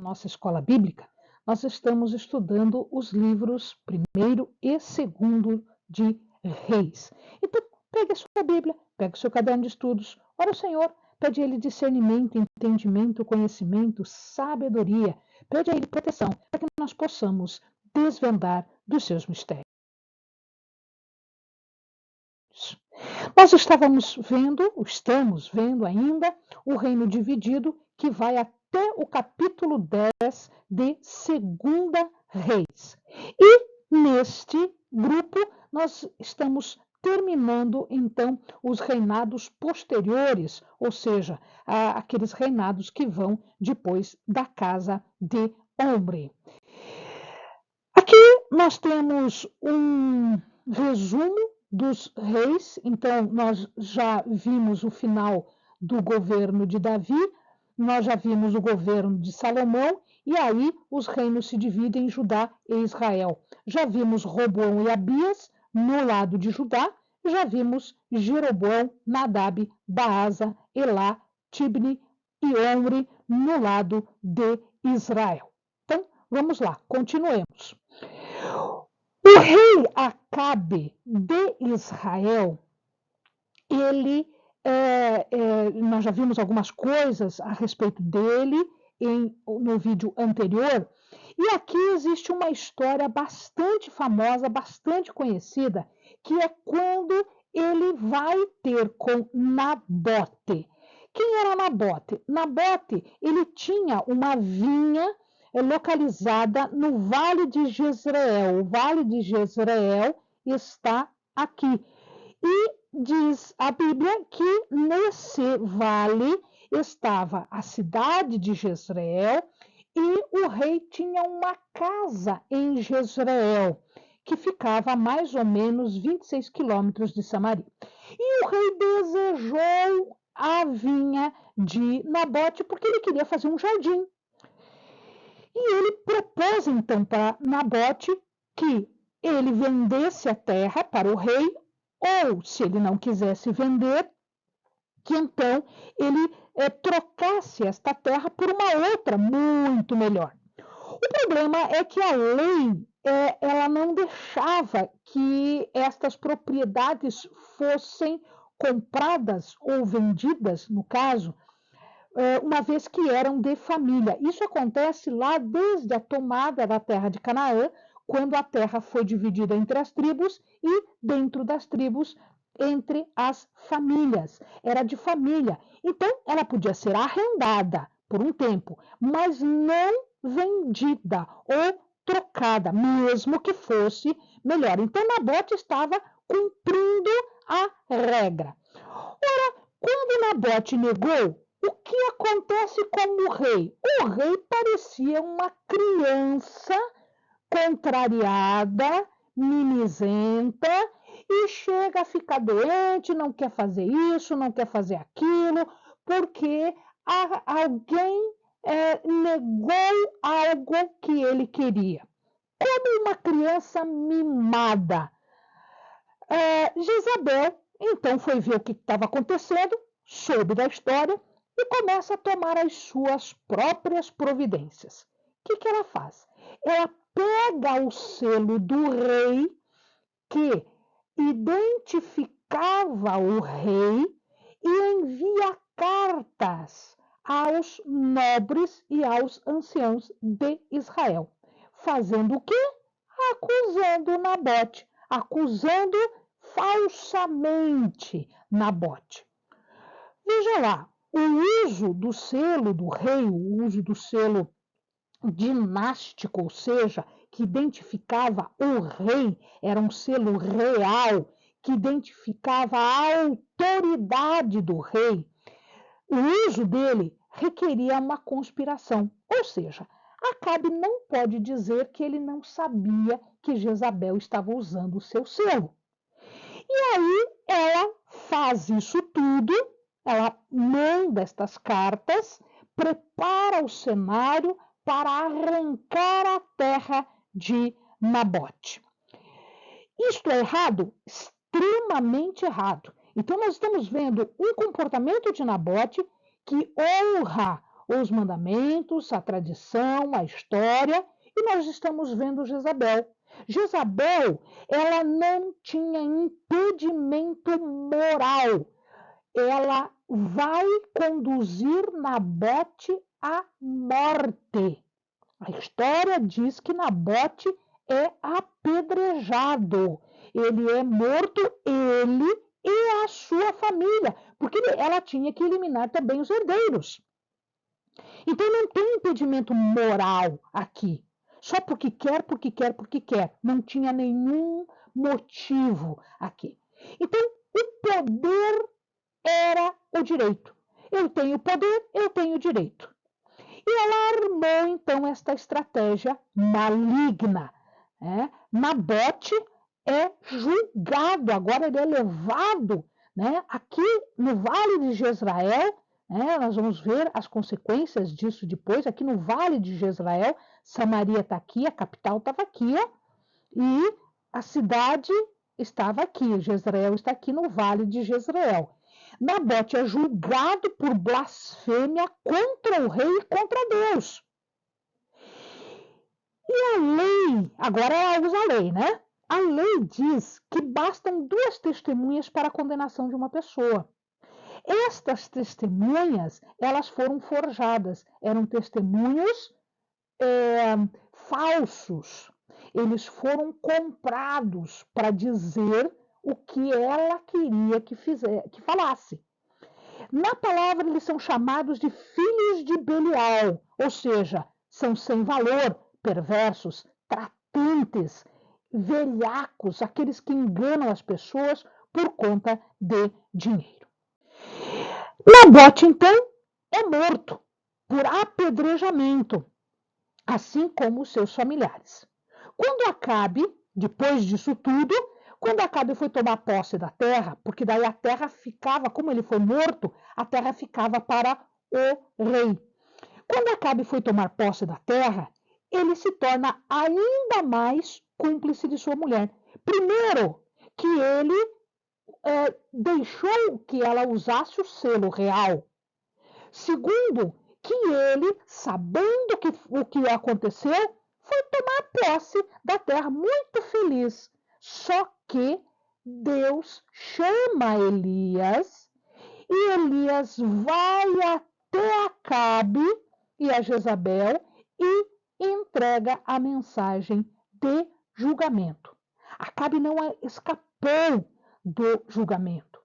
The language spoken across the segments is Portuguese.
nossa escola bíblica, nós estamos estudando os livros primeiro e segundo de Reis. Então, pegue a sua Bíblia, pegue o seu caderno de estudos, ora ao Senhor, pede a Ele discernimento, entendimento, conhecimento, sabedoria, pede a Ele proteção, para que nós possamos desvendar dos seus mistérios. Nós estamos vendo ainda o reino dividido, que vai até o capítulo 10 de Segunda Reis. E neste grupo nós estamos terminando então os reinados posteriores, ou seja, aqueles reinados que vão depois da casa de Omri. Aqui nós temos um resumo dos reis. Então, nós já vimos o final do governo de Davi, nós já vimos o governo de Salomão, e aí os reinos se dividem em Judá e Israel. Já vimos Roboão e Abias no lado de Judá, já vimos Jeroboão, Nadab, Baasa, Elá, Tibni e Omri no lado de Israel. Então, vamos lá, continuemos. O rei Acabe de Israel, nós já vimos algumas coisas a respeito dele no vídeo anterior, e aqui existe uma história bastante famosa, bastante conhecida, que é quando ele vai ter com Nabote. Quem era Nabote? Nabote, ele tinha uma vinha localizada no Vale de Jezreel. O Vale de Jezreel está aqui. E diz a Bíblia que nesse vale estava a cidade de Jezreel e o rei tinha uma casa em Jezreel, que ficava a mais ou menos 26 quilômetros de Samaria. E o rei desejou a vinha de Nabote porque ele queria fazer um jardim. E ele propôs então para Nabote que ele vendesse a terra para o rei, ou, se ele não quisesse vender, que então ele trocasse esta terra por uma outra muito melhor. O problema é que a lei ela não deixava que estas propriedades fossem compradas ou vendidas, no caso, uma vez que eram de família. Isso acontece lá desde a tomada da terra de Canaã, quando a terra foi dividida entre as tribos e dentro das tribos entre as famílias. Era de família. Então, ela podia ser arrendada por um tempo, mas não vendida ou trocada, mesmo que fosse melhor. Então, Nabote estava cumprindo a regra. Ora, quando Nabote negou, o que acontece com o rei? O rei parecia uma criança contrariada, mimizenta, e chega a ficar doente, não quer fazer isso, não quer fazer aquilo, porque alguém negou algo que ele queria. Como uma criança mimada. Jezabel, então, foi ver o que estava acontecendo, soube da história, e começa a tomar as suas próprias providências. O que ela faz? Ela pega o selo do rei, que identificava o rei, e envia cartas aos nobres e aos anciãos de Israel. Fazendo o quê? Acusando Nabote, acusando falsamente Nabote. Veja lá, o uso do selo do rei, o uso do selo dinástico, ou seja, que identificava o rei, era um selo real, que identificava a autoridade do rei. O uso dele requeria uma conspiração, ou seja, Acabe não pode dizer que ele não sabia que Jezabel estava usando o seu selo. E aí ela faz isso tudo, ela manda estas cartas, prepara o cenário para arrancar a terra de Nabote. Isto é errado? Extremamente errado. Então nós estamos vendo um comportamento de Nabote que honra os mandamentos, a tradição, a história, e nós estamos vendo Jezabel. Jezabel, ela não tinha impedimento moral. Ela vai conduzir Nabote à morte. A história diz que Nabote é apedrejado. Ele é morto, ele e a sua família, porque ela tinha que eliminar também os herdeiros. Então não tem impedimento moral aqui. Só porque quer, porque quer, porque quer. Não tinha nenhum motivo aqui. Então, o poder era o direito. Eu tenho poder, eu tenho direito. E ela armou, então, esta estratégia maligna. Nabote é julgado, agora ele é levado, aqui no Vale de Jezreel. Nós vamos ver as consequências disso depois. Aqui no Vale de Jezreel, Samaria está aqui, a capital estava aqui, e a cidade estava aqui. Jezreel está aqui no Vale de Jezreel. Nabote é julgado por blasfêmia contra o rei e contra Deus. E a lei, agora usa a lei, né? A lei diz que bastam 2 testemunhas para a condenação de uma pessoa. Estas testemunhas, elas foram forjadas, eram testemunhos falsos. Eles foram comprados para dizer o que ela queria que falasse. Na palavra, eles são chamados de filhos de Belial, ou seja, são sem valor, perversos, tratantes, velhacos, aqueles que enganam as pessoas por conta de dinheiro. Nabote, então, é morto por apedrejamento, assim como os seus familiares. Quando Acabe, depois disso tudo, quando Acabe foi tomar posse da terra, porque daí a terra ficava, como ele foi morto, a terra ficava para o rei. Quando Acabe foi tomar posse da terra, ele se torna ainda mais cúmplice de sua mulher. Primeiro, que ele deixou que ela usasse o selo real. Segundo, que ele, sabendo o que aconteceu, foi tomar posse da terra muito feliz. Só que Deus chama Elias e Elias vai até Acabe e a Jezabel e entrega a mensagem de julgamento. Acabe não escapou do julgamento.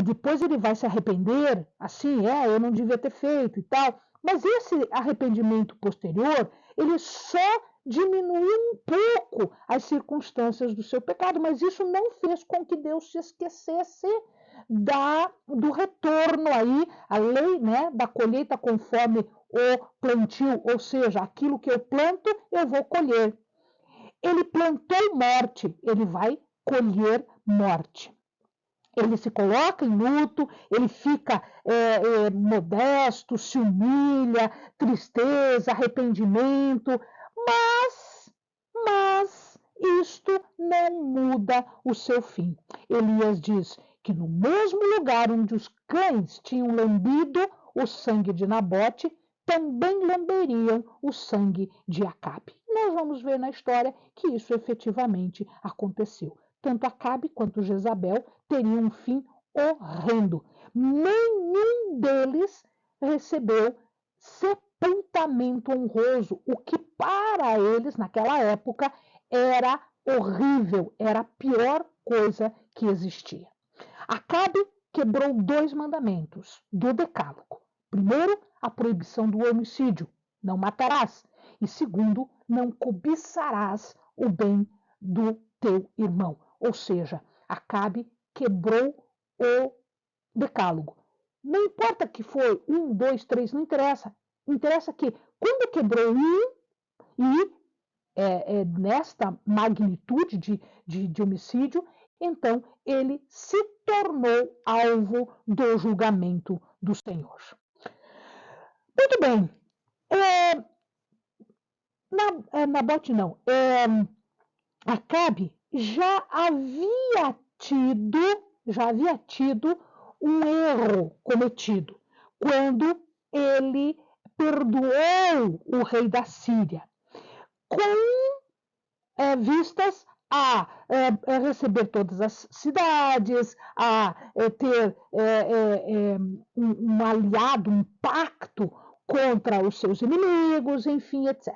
Depois ele vai se arrepender, assim, eu não devia ter feito e tal, mas esse arrependimento posterior, ele só diminuiu um pouco as circunstâncias do seu pecado, mas isso não fez com que Deus se esquecesse do retorno aí, a lei, da colheita conforme o plantio, ou seja, aquilo que eu planto, eu vou colher. Ele plantou morte, ele vai colher morte. Ele se coloca em luto, ele fica modesto, se humilha, tristeza, arrependimento, mas isto não muda o seu fim. Elias diz que no mesmo lugar onde os cães tinham lambido o sangue de Nabote, também lamberiam o sangue de Acabe. Nós vamos ver na história que isso efetivamente aconteceu. Tanto Acabe quanto Jezabel teriam um fim horrendo. Nenhum deles recebeu sepultamento honroso, o que para eles, naquela época, era horrível, era a pior coisa que existia. Acabe quebrou 2 mandamentos do Decálogo. Primeiro, a proibição do homicídio, não matarás. E segundo, não cobiçarás o bem do teu irmão. Ou seja, Acabe quebrou o Decálogo. Não importa que foi 1, 2, 3, não interessa. Interessa que quando quebrou nesta magnitude de homicídio, então ele se tornou alvo do julgamento do Senhor. Muito bem. Nabote não. Acabe já havia tido um erro cometido quando ele perdoou o rei da Síria, com vistas a receber todas as cidades, a ter um aliado, um pacto contra os seus inimigos, enfim, etc.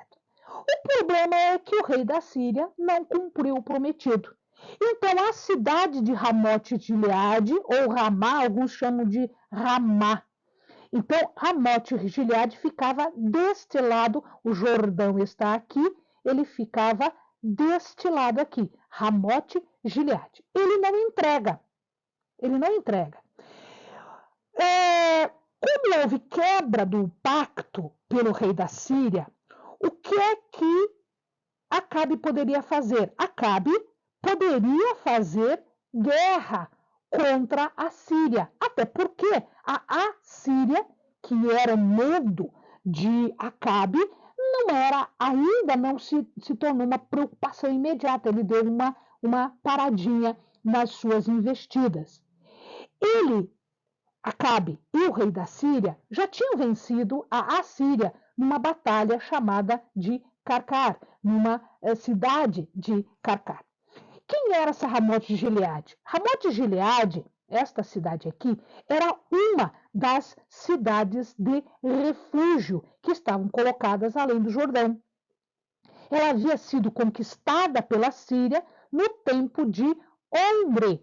O problema é que o rei da Síria não cumpriu o prometido. Então, a cidade de Ramote-Gileade, ou Ramá, alguns chamam de Ramá. Então, Ramote-Gileade ficava deste lado, o Jordão está aqui, ele ficava deste lado aqui, Ramote-Gileade. Ele não entrega. Como houve quebra do pacto pelo rei da Síria, o que é que Acabe poderia fazer? Acabe poderia fazer guerra contra a Síria, até porque a Assíria, que era medo de Acabe, ainda não se tornou uma preocupação imediata, ele deu uma paradinha nas suas investidas. Acabe e o rei da Síria já tinham vencido a Assíria numa batalha chamada de Carcar, numa cidade de Carcar. Quem era essa Ramote-Gileade? Ramote-Gileade, esta cidade aqui, era uma das cidades de refúgio que estavam colocadas além do Jordão. Ela havia sido conquistada pela Síria no tempo de Omri,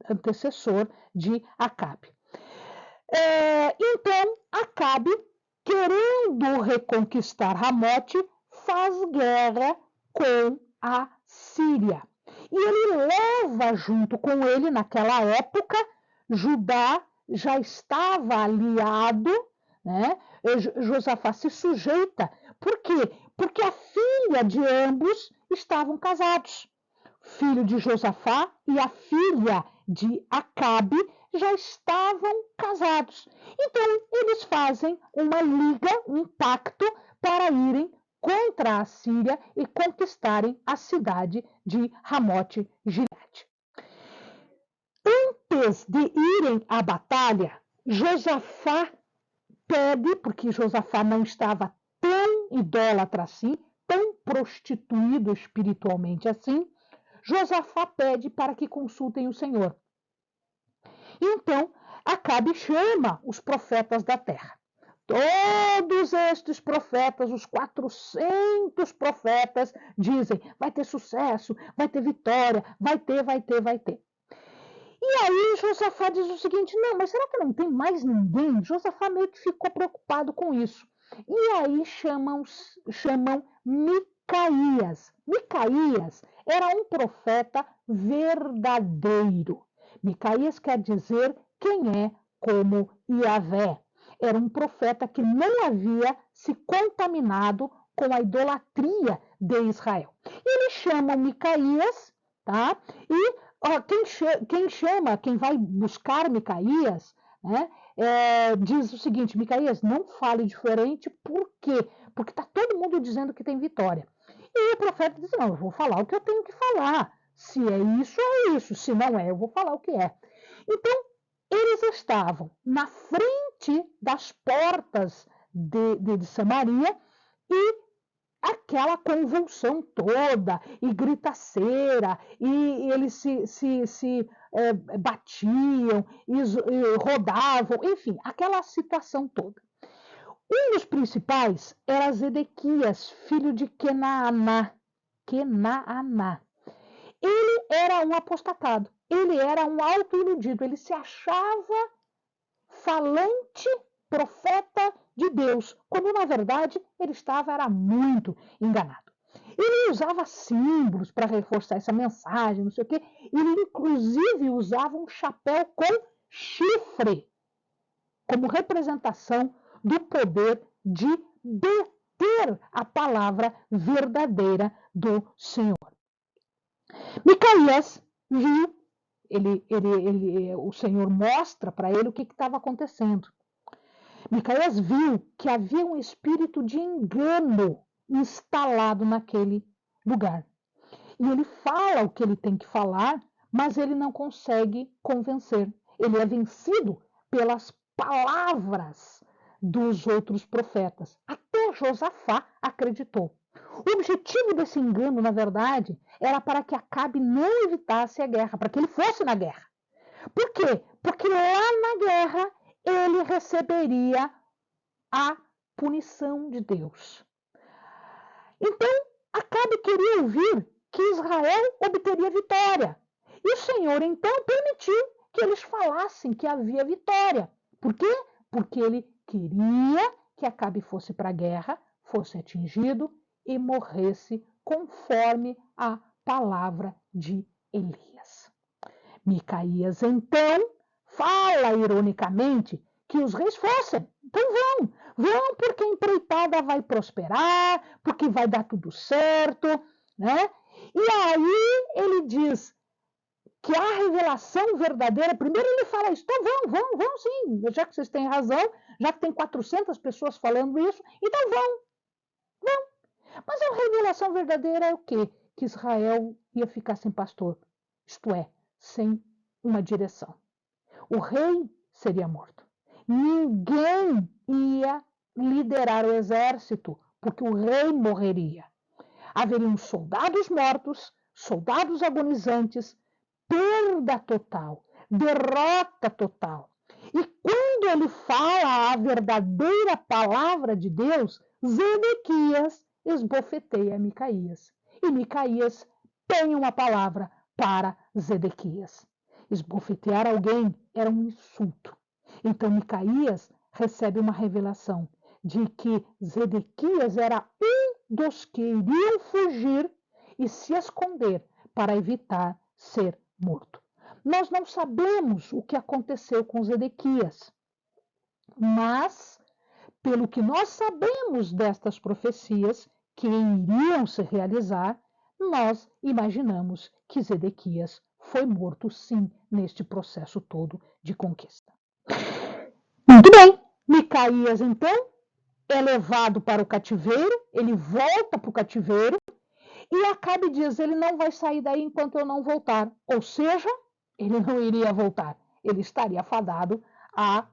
antecessor de Acabe. Então, Acabe, querendo reconquistar Ramote, faz guerra com a Síria. E ele leva junto com ele, naquela época, Judá já estava aliado, né? Josafá se sujeita. Por quê? Porque a filha de ambos estavam casados. Filho de Josafá e a filha de Acabe já estavam casados. Então, eles fazem uma liga, um pacto para irem contra a Síria e conquistarem a cidade de Ramote-Gileade. Antes de irem à batalha, Josafá pede, porque Josafá não estava tão idólatra assim, tão prostituído espiritualmente assim, Josafá pede para que consultem o Senhor. Então, Acabe chama os profetas da terra. Todos estes profetas, os 400 profetas, dizem: vai ter sucesso, vai ter vitória, vai ter. E aí Josafá diz o seguinte: não, mas será que não tem mais ninguém? Josafá meio que ficou preocupado com isso. E aí chamam Micaías. Micaías era um profeta verdadeiro. Micaías quer dizer quem é como Iavé. Era um profeta que não havia se contaminado com a idolatria de Israel. Eles chamam Micaías, tá? E quem vai buscar Micaías, né, diz o seguinte: Micaías, não fale diferente, por quê? Porque está todo mundo dizendo que tem vitória. E o profeta diz: não, eu vou falar o que eu tenho que falar. Se é isso, se não é, eu vou falar o que é. Então, eles estavam na frente das portas de Samaria e aquela convulsão toda, e gritaceira, e eles se batiam, e rodavam, enfim, aquela situação toda. Um dos principais era Zedequias, filho de Kenaaná. Ele era um apostatado, ele era um autoiludido, ele se achava falante, profeta de Deus, quando na verdade ele era muito enganado. Ele usava símbolos para reforçar essa mensagem, não sei o quê. Ele inclusive usava um chapéu com chifre, como representação do poder de deter a palavra verdadeira do Senhor. Micaías viu, o Senhor mostra para ele o que estava acontecendo. Micaías viu que havia um espírito de engano instalado naquele lugar. E ele fala o que ele tem que falar, mas ele não consegue convencer. Ele é vencido pelas palavras dos outros profetas. Até Josafá acreditou. O objetivo desse engano, na verdade, era para que Acabe não evitasse a guerra, para que ele fosse na guerra. Por quê? Porque lá na guerra ele receberia a punição de Deus. Então, Acabe queria ouvir que Israel obteria vitória. E o Senhor, então, permitiu que eles falassem que havia vitória. Por quê? Porque ele queria que Acabe fosse para a guerra, fosse atingido e morresse conforme a palavra de Elias. Micaías, então, fala ironicamente que os reis fossem. Então vão porque a empreitada vai prosperar, porque vai dar tudo certo, né? E aí ele diz que a revelação verdadeira, primeiro ele fala isso, então vão sim, já que vocês têm razão, já que tem 400 pessoas falando isso, então vão. Mas a revelação verdadeira é o quê? Que Israel ia ficar sem pastor, isto é, sem uma direção. O rei seria morto. Ninguém ia liderar o exército, porque o rei morreria. Haveriam soldados mortos, soldados agonizantes, perda total, derrota total. E quando ele fala a verdadeira palavra de Deus, Zedequias esbofeteia Micaías. E Micaías tem uma palavra para Zedequias. Esbofetear alguém era um insulto. Então Micaías recebe uma revelação de que Zedequias era um dos que iriam fugir e se esconder para evitar ser morto. Nós não sabemos o que aconteceu com Zedequias, mas, pelo que nós sabemos destas profecias que iriam se realizar, nós imaginamos que Zedequias foi morto, sim, neste processo todo de conquista. Muito bem, Micaías, então, é levado para o cativeiro, ele volta para o cativeiro, e Acabe diz, ele não vai sair daí enquanto eu não voltar. Ou seja, ele não iria voltar, ele estaria fadado a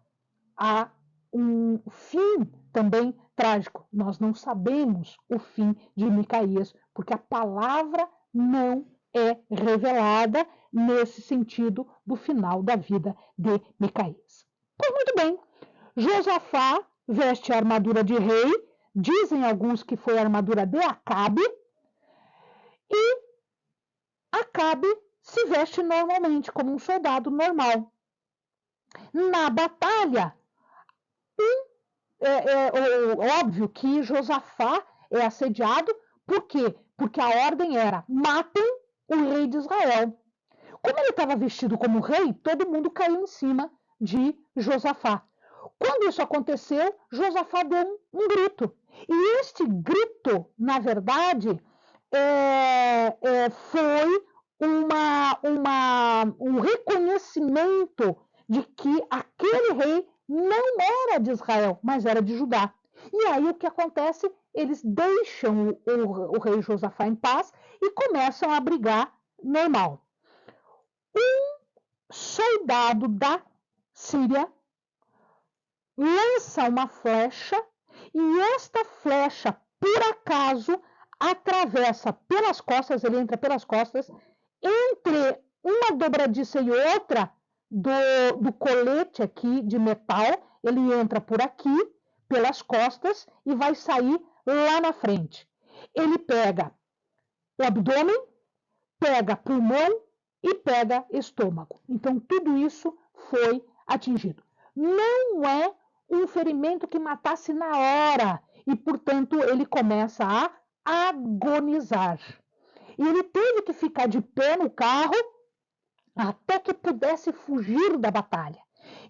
um fim também trágico. Nós não sabemos o fim de Micaías, porque a palavra não é revelada nesse sentido do final da vida de Micaías. Pois muito bem, Josafá veste a armadura de rei, dizem alguns que foi a armadura de Acabe, e Acabe se veste normalmente, como um soldado normal. Na batalha, óbvio que Josafá é assediado, por quê? Porque a ordem era, matem o rei de Israel. Como ele estava vestido como rei, todo mundo caiu em cima de Josafá. Quando isso aconteceu, Josafá deu um grito. E este grito, na verdade, foi um reconhecimento de que aquele rei não era de Israel, mas era de Judá. E aí o que acontece? Eles deixam o rei Josafá em paz e começam a brigar normal. Um soldado da Síria lança uma flecha e esta flecha, por acaso, atravessa pelas costas, ele entra pelas costas, entre uma dobradiça e outra do colete aqui de metal, ele entra por aqui, pelas costas, e vai sair lá na frente. Ele pega o abdômen, pega pulmão e pega estômago. Então, tudo isso foi atingido. Não é um ferimento que matasse na hora, e, portanto, ele começa a agonizar. E ele teve que ficar de pé no carro até que pudesse fugir da batalha.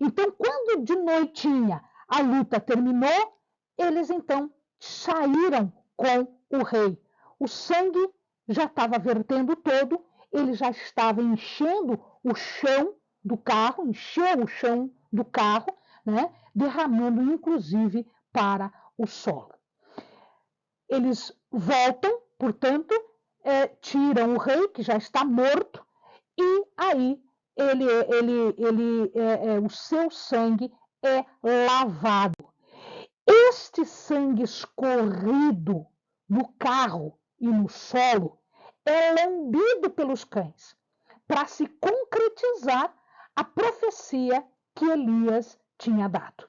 Então, quando de noitinha a luta terminou, eles então saíram com o rei. O sangue já estava vertendo todo, ele já estava enchendo o chão do carro, encheu o chão do carro, né, derramando inclusive para o solo. Eles voltam, portanto, tiram o rei, que já está morto, e aí o seu sangue é lavado. este sangue escorrido no carro e no solo é lambido pelos cães, para se concretizar a profecia que Elias tinha dado.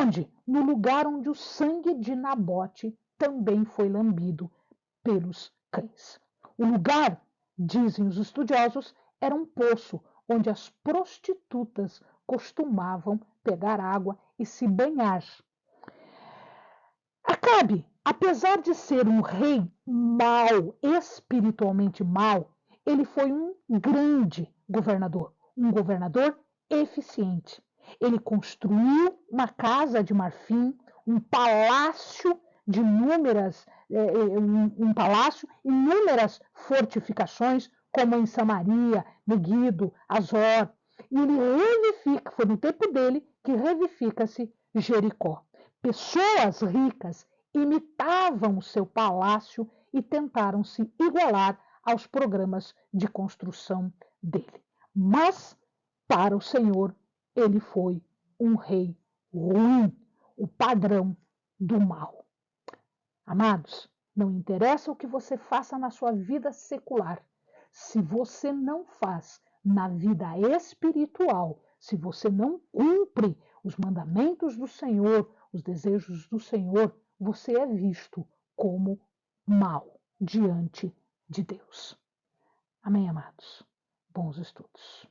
Onde? No lugar onde o sangue de Nabote também foi lambido pelos cães. O lugar, dizem os estudiosos, era um poço onde as prostitutas costumavam pegar água e se banhar. Acabe, apesar de ser um rei mau, espiritualmente mau, ele foi um grande governador, um governador eficiente. Ele construiu uma casa de marfim, um palácio de um palácio, inúmeras fortificações, como em Samaria, Meguido, Azor. E ele revivifica, foi no tempo dele que revivifica-se Jericó. Pessoas ricas imitavam o seu palácio e tentaram se igualar aos programas de construção dele. Mas, para o Senhor, ele foi um rei ruim, o padrão do mal. Amados, não interessa o que você faça na sua vida secular, se você não faz na vida espiritual, se você não cumpre os mandamentos do Senhor, os desejos do Senhor, você é visto como mal diante de Deus. Amém, amados? Bons estudos.